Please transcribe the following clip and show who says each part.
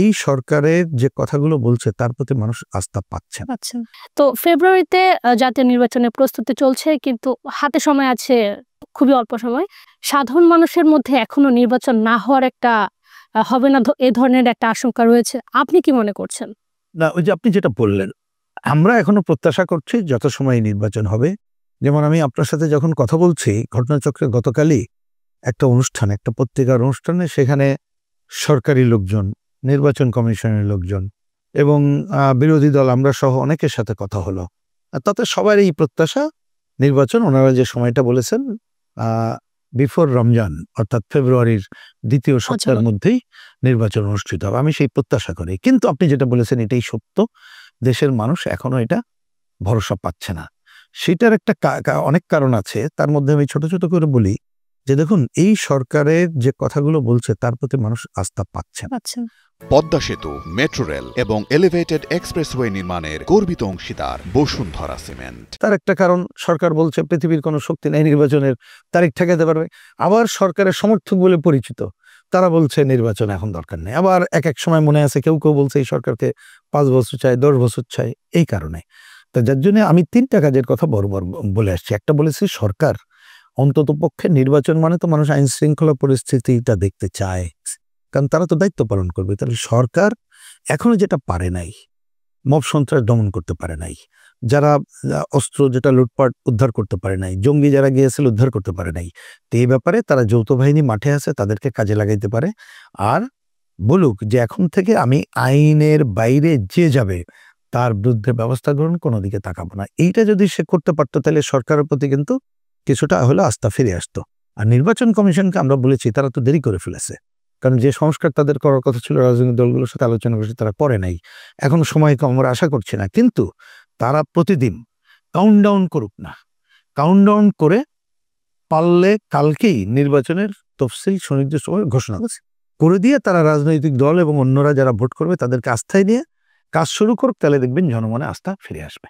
Speaker 1: এই সরকারের যে কথাগুলো বলছে তার প্রতি মানুষ আস্থা পাচ্ছে না।
Speaker 2: আচ্ছা। তো ফেব্রুয়ারিতে জাতীয় নির্বাচনের প্রস্তুতি চলছে, কিন্তু হাতে সময় আছে খুবই অল্প সময়। সাধারণ মানুষের মধ্যে এখনো নির্বাচন না হওয়ার একটা হবে না এ ধরনের একটা আশঙ্কা রয়েছে। আপনি কি মনে করছেন?
Speaker 1: না, ওই যে আপনি যেটা বললেন, আমরা এখনো প্রত্যাশা করছি যত সময় নির্বাচন হবে। যেমন আমি আপনার সাথে যখন কথা বলছি, ঘটনাচক্রে গতকালই একটা অনুষ্ঠান, একটা পত্রিকার অনুষ্ঠানে সেখানে সরকারি লোকজন, নির্বাচন কমিশনের লোকজন এবং বিরোধী দল আমরা সহ অনেকের সাথে কথা হলো। তাতে সবার এই প্রত্যাশা নির্বাচন, ওনারা যে সময়টা বলেছেন বিফোর রমজান অর্থাৎ ফেব্রুয়ারির দ্বিতীয় সপ্তাহের মধ্যেই নির্বাচন অনুষ্ঠিত হবে। আমি সেই প্রত্যাশা করি। কিন্তু আপনি যেটা বলেছেন এটাই সত্য, দেশের মানুষ এখনো এটা ভরসা পাচ্ছে না। সেটার একটা অনেক কারণ আছে। তার মধ্যে আমি ছোট ছোট করে বলি যে দেখুন, এই সরকারের যে কথাগুলো বলছে তার প্রতি মানুষ আস্থা পাচ্ছে না।
Speaker 3: পদ্মা সেতু, মেট্রো রেল এবং এলিভেটেড এক্সপ্রেসওয়ে নির্মাণের গর্বিত অংশীদার বসুন্ধরা সিমেন্ট।
Speaker 1: তার একটা কারণ, সরকার বলছে পৃথিবীর কোনো শক্তি নাই নির্বাচনের তারিখ ঠেকাতে পারবে। আবার সরকারের সমর্থক বলে পরিচিত তারা বলছে নির্বাচন এখন দরকার নেই। আবার এক এক সময় মনে আছে কেউ কেউ বলছে এই সরকারকে 5 বছর চাই, 10 বছর চাই। এই কারণে তো যার জন্য আমি 3টা কাজের কথা বরাবর বলে আসছি। একটা বলেছি, সরকার অন্তত পক্ষে নির্বাচন মানে তো মানুষ আইন শৃঙ্খলা পরিস্থিতিটা দেখতে চায়, কারণ তারা তো দায়িত্ব পালন করবে। তাহলে সরকার এখনো যেটা পারে নাই, মব সন্ত্রাস দমন করতে পারে নাই, যারা অস্ত্র যেটা লুটপাট উদ্ধার করতে পারে নাই, জঙ্গি যারা গিয়েছিল উদ্ধার করতে পারে নাই, তো এই ব্যাপারে তারা যৌথ বাহিনী মাঠে আছে, তাদেরকে কাজে লাগাইতে পারে। আর বলুক যে এখন থেকে আমি আইনের বাইরে যে যাবে তার বিরুদ্ধে ব্যবস্থা গ্রহণ, কোনো দিকে তাকাবো না। এইটা যদি সে করতে পারতো তাহলে সরকারের প্রতি কিন্তু কিছুটা হলে আস্থা ফিরে আসতো। আর নির্বাচন কমিশনকে আমরা বলেছি তারা তো দেরি করে ফেলেছে, কারণ যে সংস্কার তাদের করার কথা ছিল রাজনৈতিক দলগুলোর সাথে আলোচনা করেছে তারা করে নাই। এখন সময় কম, আমরা আশা করছি না, কিন্তু তারা প্রতিদিন কাউন্টডাউন করুক না, কাউন্টডাউন করে পারলে কালকেই নির্বাচনের তফসিল সুনির্দিষ্ট ঘোষণা করে দিয়ে তারা রাজনৈতিক দল এবং অন্যরা যারা ভোট করবে তাদেরকে আস্থায় নিয়ে কাজ শুরু করুক, তাহলে দেখবেন জনমনে আস্থা ফিরে আসবে।